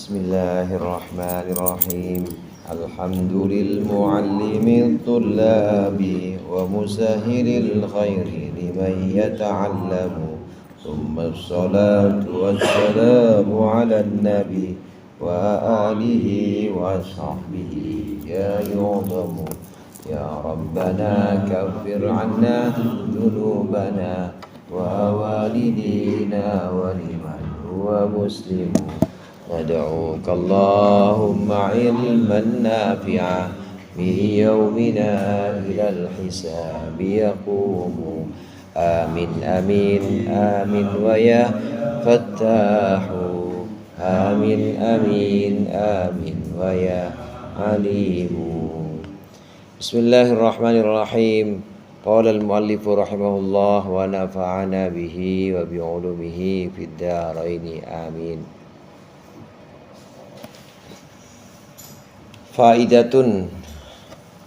Bismillahirrahmanirrahim. Alhamdulil muallimil tullabi wa musahhilil khairi liman yata'allamu. Thumma assalatu wassalamu ala nabi wa alihi wa sahbihi ya yu'zamu. Ya Rabbana kaffir anna dhunubana wa walidina wa liman huwa muslimu. ندعوك اللهم علما نافعا من يومنا إلى الحساب يقوم آمين آمين آمين ويا فتاح آمين آمين آمين ويا عليم. بسم الله الرحمن الرحيم. قال المؤلف رحمه الله ونفعنا به وبعلومه في الدارين آمين. Faidatun,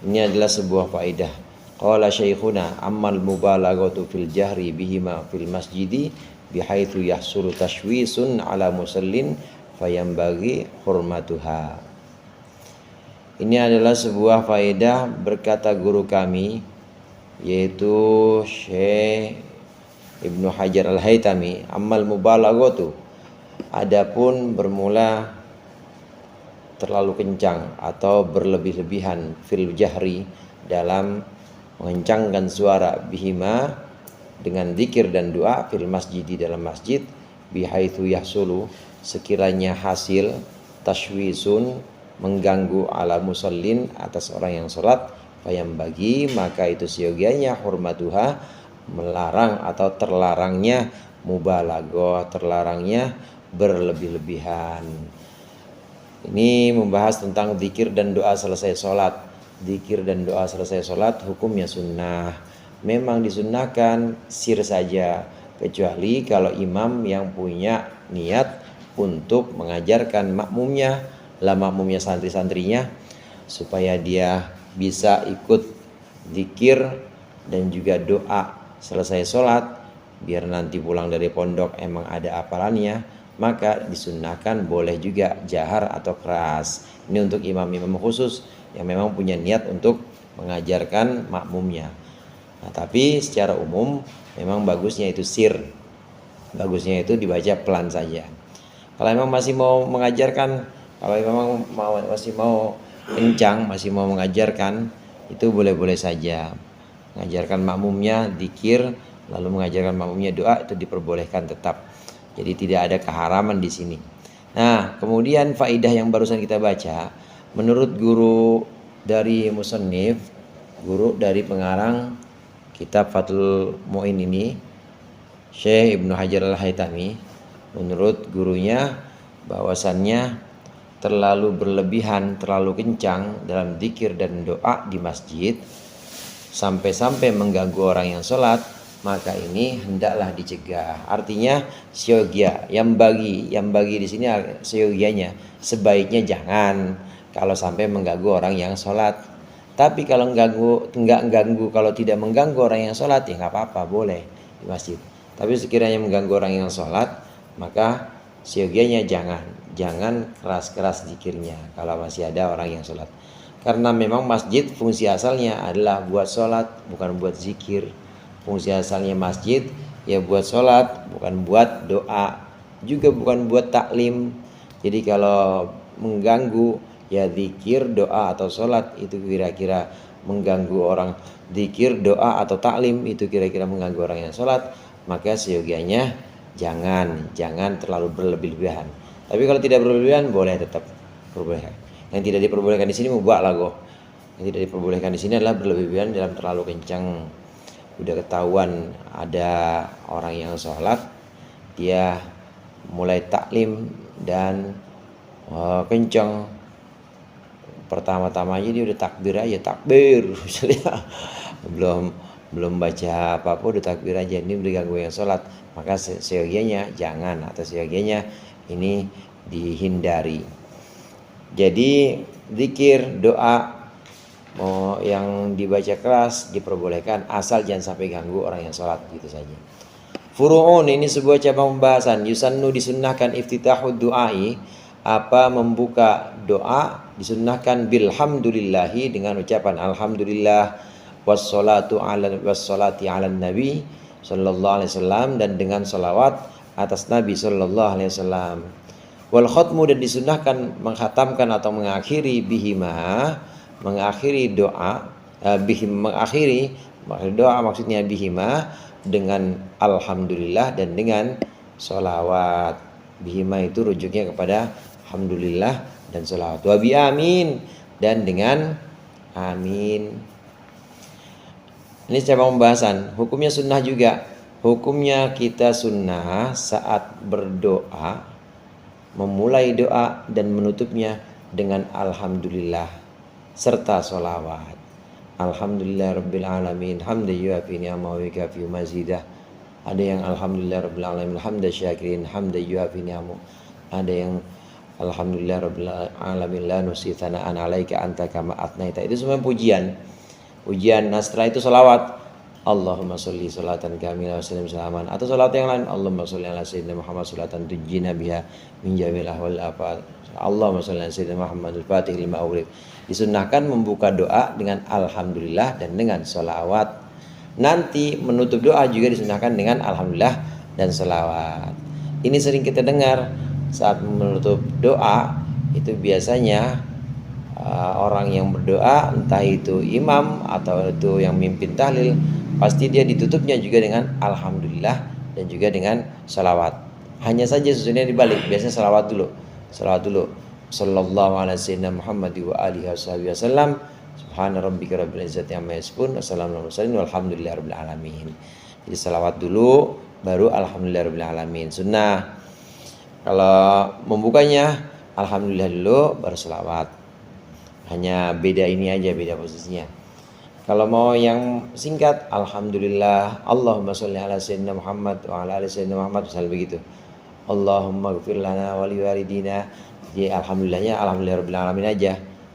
ini adalah sebuah faidah. Qala syekhuna ammal mubalaghatu fil jahri bihima fil masjidi bihaitsu yahsulu tashwisun ala musallin fayambaghi hurmatuha. Ini adalah sebuah faidah, berkata guru kami yaitu Syekh Ibnu Hajar Al-Haytami, ammal mubalaghatu, adapun bermula terlalu kencang atau berlebih-lebihan fil jahri dalam mengencangkan suara bihima dengan zikir dan doa fil masjid di dalam masjid bihaitsu yahsulu sekiranya hasil tashwisun mengganggu ala musallin atas orang yang sholat fayam bagi maka itu seyogianya hurmatuha melarang atau terlarangnya mubalaghah, terlarangnya berlebih-lebihan. Ini membahas tentang zikir dan doa selesai sholat. Zikir dan doa selesai sholat hukumnya sunnah. Memang disunnahkan sir saja, kecuali kalau imam yang punya niat untuk mengajarkan makmumnya, makmumnya santri-santrinya, supaya dia bisa ikut zikir dan juga doa selesai sholat, biar nanti pulang dari pondok emang ada hafalannya, maka disunnahkan boleh juga jahar atau keras. Ini untuk imam-imam khusus yang memang punya niat untuk mengajarkan makmumnya. Nah, tapi secara umum memang bagusnya itu sir. Bagusnya itu dibaca pelan saja. Kalau memang masih mau mengajarkan, kalau memang masih mau kencang, masih mau mengajarkan, itu boleh-boleh saja. Mengajarkan makmumnya zikir, lalu mengajarkan makmumnya doa, itu diperbolehkan tetap. Jadi tidak ada keharaman di sini. Nah, kemudian faidah yang barusan kita baca, menurut guru dari musannif, guru dari pengarang kitab Fathul Mu'in ini, Syekh Ibnu Hajar Al-Haytami, menurut gurunya bahwasannya terlalu berlebihan, terlalu kencang dalam zikir dan doa di masjid sampai-sampai mengganggu orang yang sholat, maka ini hendaklah dicegah. Artinya syogya yang bagi di sini syogyanya sebaiknya jangan kalau sampai mengganggu orang yang sholat. Tapi kalau kalau tidak mengganggu orang yang sholat ya nggak apa-apa, boleh di masjid. Tapi sekiranya mengganggu orang yang sholat, maka syogyanya jangan keras-keras zikirnya kalau masih ada orang yang sholat. Karena memang masjid fungsi asalnya adalah buat sholat, bukan buat zikir. Fungsi asalnya masjid ya buat sholat, bukan buat doa, juga bukan buat taklim. Jadi kalau mengganggu ya zikir, doa atau sholat itu kira-kira mengganggu orang, zikir, doa atau taklim itu kira-kira mengganggu orang yang sholat, maka seyogianya jangan terlalu berlebih-lebihan. Tapi kalau tidak berlebihan boleh tetap perbolehkan. Yang tidak diperbolehkan di sini mubalaghah. Yang tidak diperbolehkan di sini adalah berlebihan dalam terlalu kencang. Udah ketahuan ada orang yang sholat, dia mulai taklim dan kencang. Pertama-tamanya dia udah takbir aja, takbir misalnya belum baca apa-apa udah takbir aja, ini udah ganggu yang sholat, maka seyogianya jangan, atau seyogianya ini dihindari. Jadi zikir, doa yang dibaca keras diperbolehkan asal jangan sampai ganggu orang yang sholat, gitu saja. Furu'un, ini sebuah cabang pembahasan. Yusannu, disunnahkan iftitahud du'ai, membuka doa disunnahkan bilhamdulillahi dengan ucapan alhamdulillah wassalati ala nabi sallallahu alaihi wasallam, dan dengan salawat atas Nabi sallallahu alaihi wasallam. Wal khatmu, dan disunnahkan menghatamkan atau mengakhiri bihima, mengakhiri doa mengakhiri doa maksudnya bihima dengan alhamdulillah dan dengan salawat. Bihima itu rujuknya kepada alhamdulillah dan salawat. Wa bi amin, dan dengan amin. Ini secara pembahasan. Hukumnya sunnah juga. Hukumnya kita sunnah saat berdoa, memulai doa dan menutupnya dengan alhamdulillah serta sholawat. Alhamdulillah rabbil alamin hamdan yuafi ni'amahu wa yukafi mazidah. Ada yang alhamdulillah rabbil alamin hamdan syakirin hamdan yuafi ni'amahu. Ada yang alhamdulillah rabbil alamin la nusi thana'an 'alaika anta kama atnaita. Itu semua pujian. Nah setelah itu sholawat. Allahumma sholli sholatan kamilah wa sallim salaman, atau sholat yang lain. Allahumma sholli ala sayyidina Muhammad sholatan tujjina biha min jamil ahwal afat. Allahumma sholli ala sayyidina Muhammad al-fatih lima ughliq. Disunnahkan membuka doa dengan alhamdulillah dan dengan sholawat. Nanti menutup doa juga disunnahkan dengan alhamdulillah dan sholawat. Ini sering kita dengar saat menutup doa, itu biasanya orang yang berdoa, entah itu imam atau itu yang mimpin tahlil, pasti dia ditutupnya juga dengan alhamdulillah dan juga dengan salawat. Hanya saja susunnya dibalik, biasanya salawat dulu. Sallallahu alaihi wasallam Muhammad wa alihi wasallam. Subhana rabbika rabbil izzati amma yasifun. Wassalamu ala mursalin walhamdulillahi rabbil alamin. Jadi salawat dulu baru alhamdulillah rabbil alamin. Sunnah. Kalau membukanya alhamdulillah dulu baru salawat. Hanya beda ini aja, beda posisinya. Kalau mau yang singkat, alhamdulillah, Allahumma sholli ala sayyidina Muhammad wa ala ali sayyidina Muhammad, misalnya begitu. Allahumma ighfir lana wa liwalidina. Jadi alhamdulillahnya alhamdulillah rabbil alamin aja.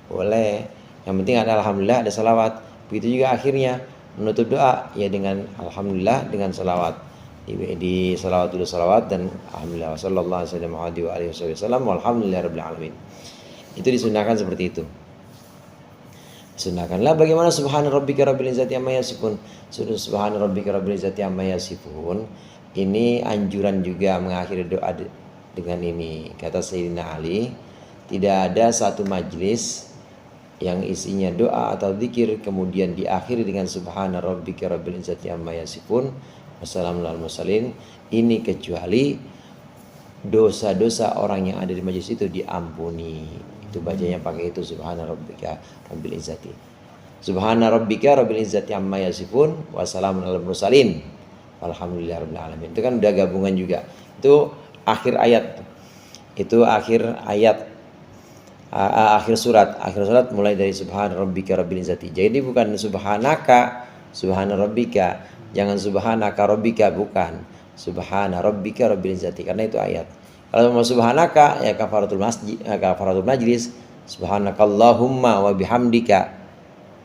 Boleh. Yang penting ada alhamdulillah, ada salawat. Begitu juga akhirnya menutup doa ya dengan alhamdulillah dengan salawat. Di salawat dulu salawat dan alhamdulillah sallallahu alaihi wasallam walhamdulillah rabbil alamin. Itu disunahkan seperti itu. Sunahkanlah bagaimana subhana rabbika rabbil izzati amma yasifun. Subhana rabbika rabbil izzati amma yasifun. Ini anjuran juga mengakhiri doa dengan ini. Kata Sayyidina Ali, tidak ada satu majlis yang isinya doa atau zikir kemudian diakhiri dengan subhana rabbika rabbil izzati amma yasifun wassalamun alal mursalin, ini kecuali dosa-dosa orang yang ada di majlis itu diampuni. Itu bacanya pakai itu subhana rabbika rabbil izzati. Subhana rabbika rabbil izzati amma yasifun wa salamun alal mursalin walhamdulillahi rabbil alamin. Itu kan udah gabungan juga. Itu akhir ayat. Itu akhir ayat. Akhir surat mulai dari subhana rabbika rabbil izzati. Jadi bukan subhanaka, subhana rabbika. Jangan subhanaka rabbika, bukan. Subhana rabbika rabbil izzati, karena itu ayat. Kalau mau subhanaka ya kafaratul masjid, kafaratul majlis. Subhanakallahumma wa bihamdika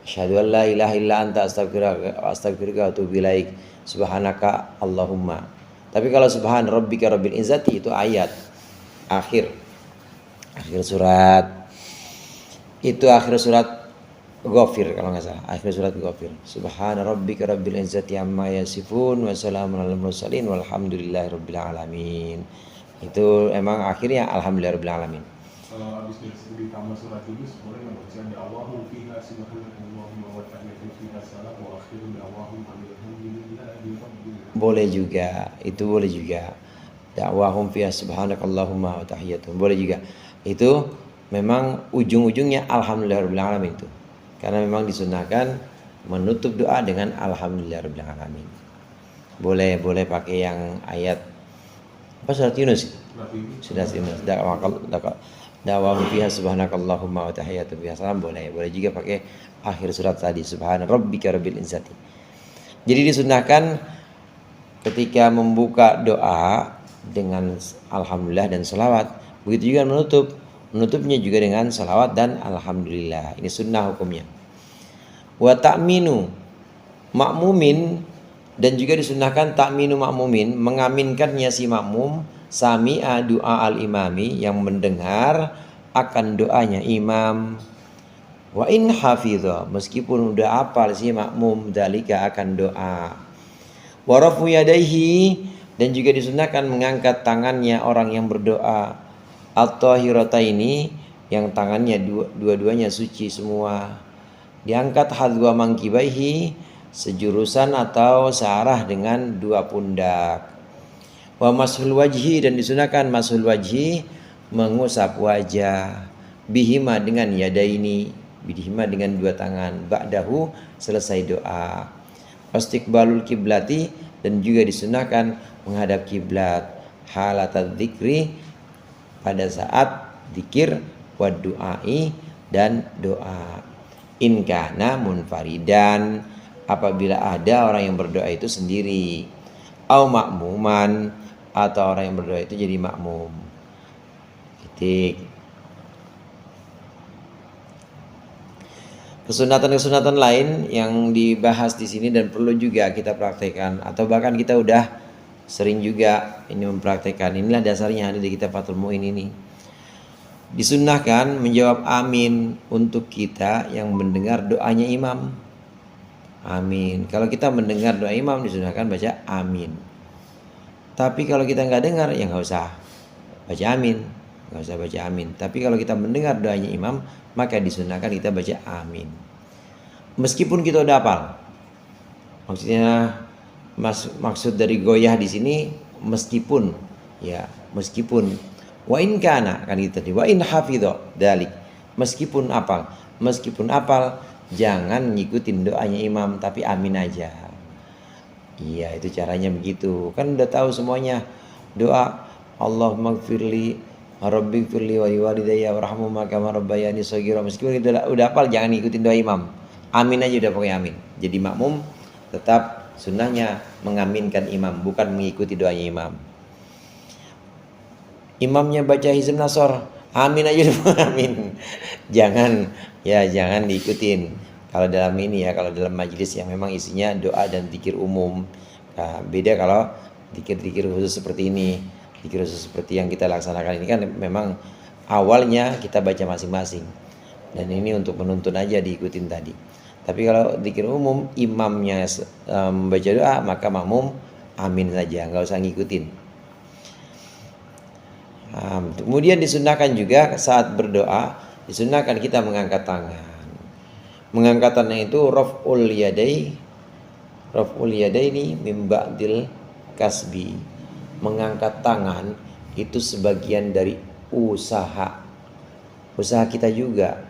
asyhadu an la ilaha illa anta astaghfiruka wa atubu ilaik. Subhanaka Allahumma. Tapi kalau subhana rabbika rabbil izzati itu ayat akhir surat. Itu akhir surat Ghafir kalau nggak salah. Akhir surat Ghafir. Subhana rabbika rabbil izzati amma yasifun wa salamun alal mursalin walhamdulillahi rabbil alamin. Itu emang akhirnya alhamdulillah rabbil alamin. Kalau habis dari tambah surat Yunus boleh membaca di Allahumma fiha subhanakallahumma wa ta'ala fiha salat wa akhiru bi Allahumma alhamdulillahi rabbil alamin. Boleh juga, itu boleh juga. Da'wahum fiha subhanakallahumma wa tahiyyatuhum boleh juga. Itu memang ujung-ujungnya alhamdulillah rabbil alamin itu. Karena memang disunahkan menutup doa dengan alhamdulillah rabbil alamin. Boleh pakai yang ayat apa surat Yunus? Sudah Yunus. Da'wahum fiha subhanakallahumma wa tahiyyatuhum fiha salam boleh juga pakai akhir surat tadi subhana rabbika rabbil izzati. Jadi disunahkan ketika membuka doa dengan alhamdulillah dan salawat, begitu juga menutupnya juga dengan salawat dan alhamdulillah. Ini sunnah hukumnya. Wa ta'minu makmumin, dan juga disunahkan ta'minu makmumin, mengaminkannya si makmum sami'a doa al-imami, yang mendengar akan doanya imam. Wa in hafidha, meskipun udah hafal si makmum dalika akan doa. Wa rafu yadaihi, dan juga disunahkan mengangkat tangannya orang yang berdoa. At-tahirataini, yang tangannya dua-duanya suci semua. Diangkat hadwa mangkibaihi, sejurusan atau searah dengan dua pundak. Wa mashul wajhi, dan disunahkan mashul wajhi, mengusap wajah. Bihima, dengan yadaini, bihima, dengan dua tangan. Ba'dahu, selesai doa. Istiqbalul kiblati, dan juga disunahkan menghadap kiblat. Halatad dzikri, pada saat zikir, wa du'ai, dan doa. In kana munfaridan, apabila ada orang yang berdoa itu sendiri. Au makmuman, atau orang yang berdoa itu jadi makmum. Titik. Kesunatan-kesunatan lain yang dibahas di sini dan perlu juga kita praktekkan, atau bahkan kita udah sering juga ini mempraktekkan. Inilah dasarnya ada di kitab Fathul Mu'in ini. Disunnahkan menjawab amin untuk kita yang mendengar doanya imam. Amin. Kalau kita mendengar doa imam, disunahkan baca amin. Tapi kalau kita nggak dengar, ya nggak usah baca amin, nggak usah baca amin. Tapi kalau kita mendengar doanya imam, maka disunahkan kita baca amin. Meskipun kita udah hafal. Maksudnya maksud dari goyah di sini meskipun, ya meskipun. Wa in kana, kan gitu tadi. Wa in hafidho dalik, meskipun apal, jangan ngikutin doanya imam, tapi amin aja. Iya, itu caranya begitu. Kan udah tahu semuanya doa Allahumma gfirli Rabbi gfirli wa liwalidayya warhamhuma kama rabbayani shaghira. Meskipun udah hafal, jangan ngikutin doa imam. Amin aja udah, pokoknya amin. Jadi makmum tetap sunnahnya mengaminkan imam, bukan mengikuti doanya imam. Imamnya baca Hizb Nasr, amin aja udah, amin. Jangan diikutin. Kalau dalam ini ya, kalau dalam majelis yang memang isinya doa dan zikir umum. Nah, beda kalau zikir-zikir khusus seperti ini. Zikir khusus seperti yang kita laksanakan ini kan memang awalnya kita baca masing-masing. Dan ini untuk menuntun aja diikutin tadi. Tapi kalau zikir umum, imamnya membaca doa, maka makmum amin saja, nggak usah ngikutin. Kemudian disunahkan juga saat berdoa, disunahkan kita mengangkat tangan. Mengangkatannya itu raf'ul yadaini min ba'dil kasbi. Mengangkat tangan itu sebagian dari usaha kita juga.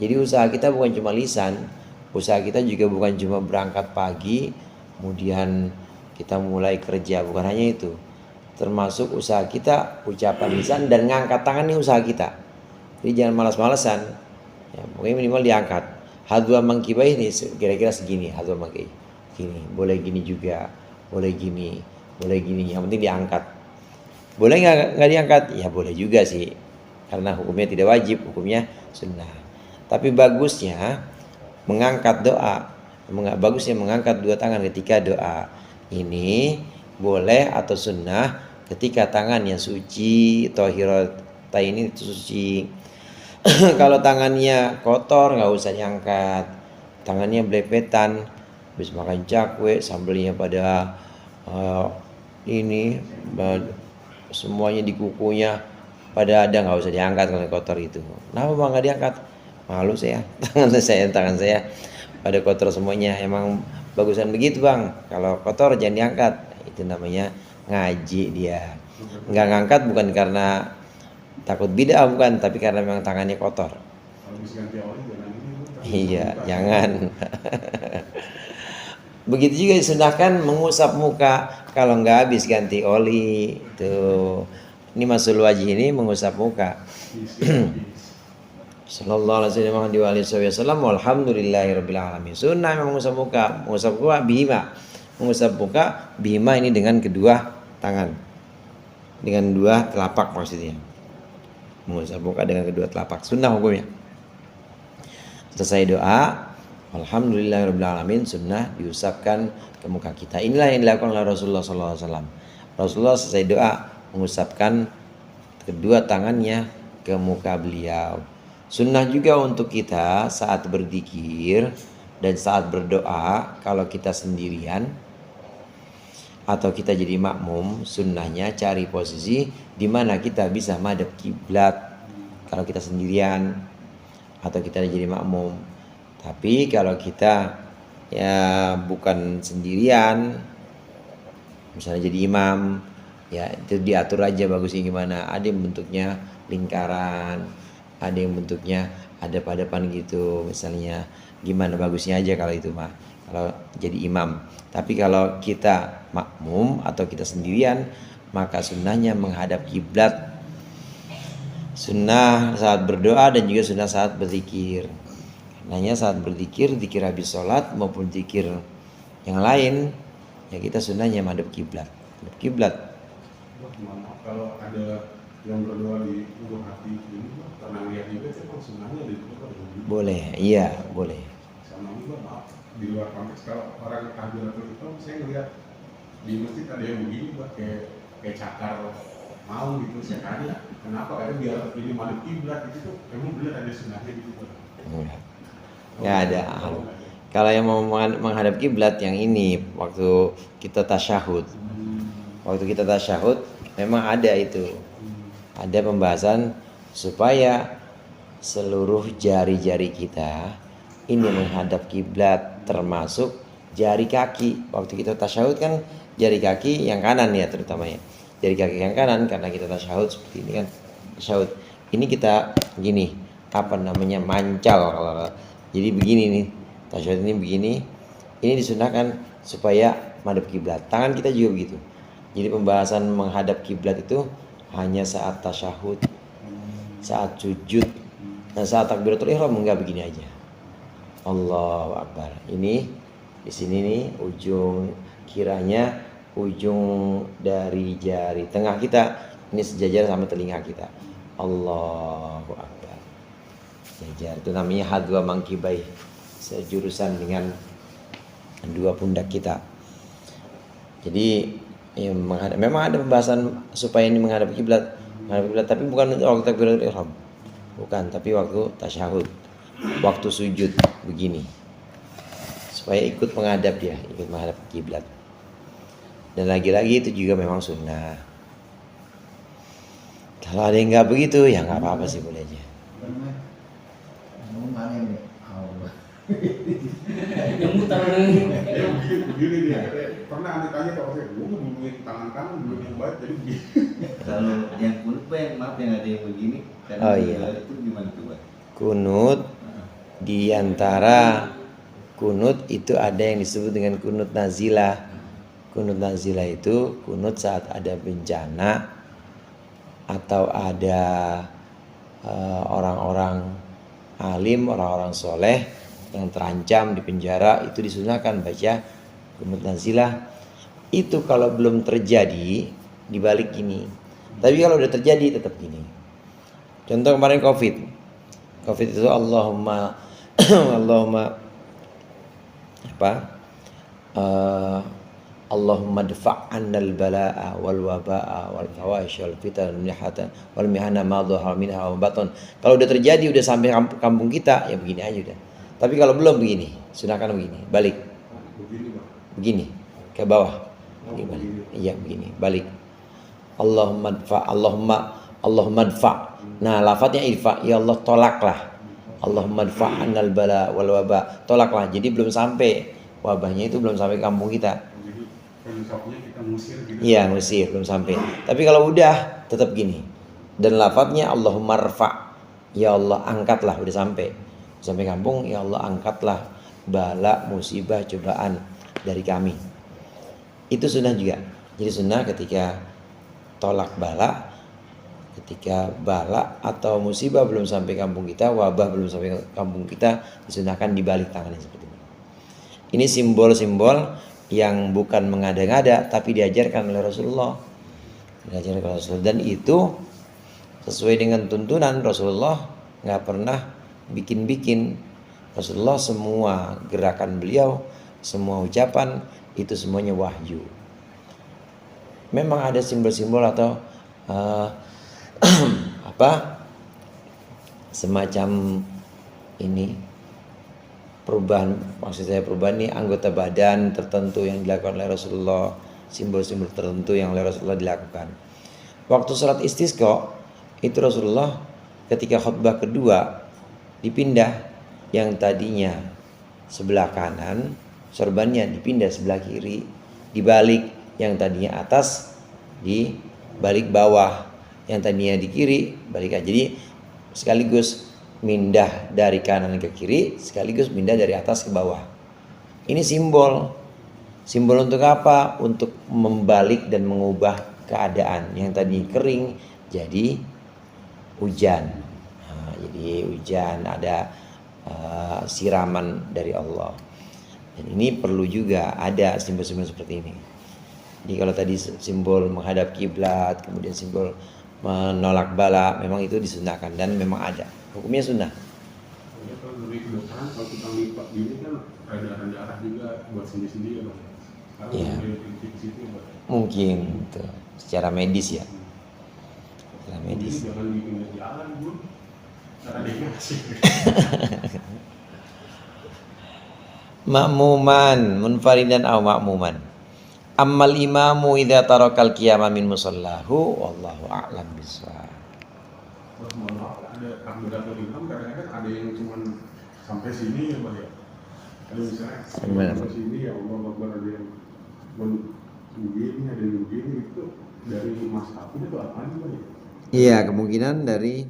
Jadi usaha kita bukan cuma lisan, usaha kita juga bukan cuma berangkat pagi kemudian kita mulai kerja, bukan hanya itu. Termasuk usaha kita, ucapan lisan dan ngangkat tangan ini usaha kita. Jadi jangan malas-malasan. Ya, pokoknya minimal diangkat. Hadwa mangkibai ini kira-kira segini, hadwa mangkibai. Gini, boleh gini juga, boleh gini. Yang penting diangkat. Boleh nggak diangkat? Ya boleh juga sih. Karena hukumnya tidak wajib, hukumnya sunnah. Tapi bagusnya mengangkat doa, bagusnya mengangkat dua tangan ketika doa. Ini boleh atau sunnah ketika tangannya suci, tahirata ini suci. Kalau tangannya kotor nggak usah diangkat. Tangannya belepetan, habis makan cakwe, sambelnya pada semuanya di kukunya pada ada, nggak usah diangkat kalau kotor itu. Kenapa bang nggak diangkat? Malu saya, tangan saya pada kotor semuanya. Emang bagusan begitu bang, kalau kotor jangan diangkat. Itu namanya ngaji dia. Nggak ngangkat bukan karena takut bid'ah, bukan, tapi karena memang tangannya kotor. Iya, jangan. Begitu juga disunahkan mengusap muka kalau nggak habis ganti oli. Tuh, ini masul wajih ini mengusap muka. Sallallahu alaihi wasallam. Walhamdulillahirabbil alamin. Sunnah mengusap muka, mengusap muka bihima ini dengan kedua tangan, dengan dua telapak maksudnya. Mengusap muka dengan kedua telapak, sunnah hukumnya. Selesai doa, alhamdulillahirabbil alamin, sunnah diusapkan ke muka kita. Inilah yang dilakukan oleh Rasulullah sallallahu alaihi wasallam. Rasulullah selesai doa mengusapkan kedua tangannya ke muka beliau. Sunnah juga untuk kita saat berzikir dan saat berdoa, kalau kita sendirian atau kita jadi makmum, sunnahnya cari posisi di mana kita bisa madhab kiblat kalau kita sendirian atau kita jadi makmum. Tapi kalau kita ya bukan sendirian, misalnya jadi imam, ya itu diatur aja bagusnya gimana. Ada yang bentuknya lingkaran, ada yang bentuknya hadap-hadapan gitu, misalnya gimana bagusnya aja kalau itu mah, kalau jadi imam. Tapi kalau kita makmum atau kita sendirian, maka sunnahnya menghadap kiblat, sunnah saat berdoa dan juga sunnah saat berzikir. Nanya saat berzikir, zikir habis sholat maupun zikir yang lain, ya kita sunnahnya menghadap kiblat. Kiblat. Kalau ada yang berdoa di ujung hati ini, karena lihat juga saya kalau sunnahnya di itu boleh, iya boleh. Sama juga maaf di luar konteks kalau orang Nahdlatul Ulama saya ngeliat di masjid ada yang begini buat kayak cakar mau gitu, saya tanya kenapa, karena biar ini madhab kiblat gitu tuh emang benar ada sunnahnya gitu Pak? Nggak ada. Kalau yang mau menghadap kiblat yang ini waktu kita tasyahud. Waktu kita tasyahud memang ada itu. Ada pembahasan supaya seluruh jari-jari kita ini menghadap kiblat, termasuk jari kaki. Waktu kita tasyahud kan jari kaki yang kanan ya terutamanya. Jari kaki yang kanan karena kita tasyahud seperti ini kan. Tasyahud. Ini kita gini, apa namanya, mancal kalau. Jadi begini nih. Tasyahud ini begini. Ini disunahkan supaya menghadap kiblat. Tangan kita juga begitu. Jadi pembahasan menghadap kiblat itu hanya saat tasyahud, saat sujud, dan saat takbiratul ihram enggak begini aja. Allahu Akbar. Ini di sini nih ujung kiranya, ujung dari jari tengah kita ini sejajar sama telinga kita. Allahu Akbar. Sejajar. Itu namanya hadwa mangkibai, sejurusan dengan dua pundak kita. Jadi ya, memang ada pembahasan supaya ini menghadap kiblat, tapi bukan waktu takbiratul ihram. Bukan, tapi waktu tasyahud, waktu sujud begini. Supaya ikut menghadap dia, ikut menghadap kiblat. Dan lagi-lagi itu juga memang sunnah. Kalau ada yang nggak begitu ya nggak apa-apa sih, boleh aja. Begini dia, pernah anda tanya kalau saya, gue ngomongin tangan kanan belum yang baik, jadi begini. Kalau yang kunut yang maaf yang ada yang begini, Oh iya. Itu gimana tuh Pak? Kunut, di antara kunut itu ada yang disebut dengan kunut nazilah. Kunut nazilah itu kunut saat ada bencana atau ada orang-orang alim, orang-orang soleh yang terancam di penjara, itu disunahkan baca kunut nazilah. Itu kalau belum terjadi dibalik gini. Tapi kalau udah terjadi tetap gini. Contoh kemarin COVID itu Allahumma Allahumma dfa' 'annal balaa'a wal wabaa'a wal fawahisha wal fitan wal mihana ma dhahara minha wa batan. Kalau udah terjadi, udah sampai kampung kita, ya begini aja udah. Tapi kalau belum begini, sunahkan begini, balik. Begini ke bawah. Iya begini, balik. Allahumma dfa'. Nah, lafadznya idfa', ya Allah tolaklah. Allahumma dfa' 'annal balaa'a wal waba'. Tolaklah. Jadi belum sampai wabahnya, itu belum sampai kampung kita. Kita ngusir gitu. Iya, ngusir, belum sampai. Tapi kalau udah tetap gini. Dan lafadznya Allahumma rfa', ya Allah angkatlah, udah sampai kampung, ya Allah angkatlah bala, musibah, cobaan dari kami. Itu sunnah juga. Jadi sunnah ketika tolak bala, ketika bala atau musibah belum sampai kampung kita, wabah belum sampai kampung kita, disunahkan dibalik tangannya seperti ini. Ini simbol-simbol yang bukan mengada-ngada, tapi diajarkan oleh Rasulullah. Dan itu sesuai dengan tuntunan Rasulullah, nggak pernah bikin-bikin. Rasulullah semua gerakan beliau, semua ucapan itu semuanya wahyu. Memang ada simbol-simbol atau eh, apa semacam ini perubahan, maksud saya perubahan ini anggota badan tertentu yang dilakukan oleh Rasulullah, simbol-simbol tertentu yang oleh Rasulullah dilakukan. Waktu sholat istisqa itu Rasulullah ketika khutbah kedua dipindah, yang tadinya sebelah kanan sorbannya dipindah sebelah kiri, dibalik yang tadinya atas di balik bawah, yang tadinya di kiri balik aja. Jadi sekaligus mindah dari kanan ke kiri, sekaligus mindah dari atas ke bawah. Ini simbol untuk apa? Untuk membalik dan mengubah keadaan yang tadi kering jadi hujan. Nah, jadi hujan, ada siraman dari Allah. Dan ini perlu juga ada simbol-simbol seperti ini. Jadi kalau tadi simbol menghadap kiblat, kemudian simbol menolak bala, memang itu disunahkan dan memang ada. Hukumnya sunnah. Ya, kalau dari kedokteran kalau kita lipat gini kan ada arah juga buat sendi-sendi ya Bang. Sekarang Iya. di situ Bang. Mungkin tuh, secara medis ya. Secara medis. Jadi jangan di pinggir jalan Bun. Cara dia ngasih. Ma'muman, munfaridan aw ma'muman. Ammal imamu idza tarakal qiyama min musallahu wallahu a'lam bishawab. Terus mohon maaf, ada takbiratul ihram kadang-kadang ada yang cuma sampai sini ya Bang ya. Kalau misalnya sampai sini ya Allah Akbar, ada yang begini, ada yang begini, itu dari mas itu apa Bang ya? Iya, kemungkinan dari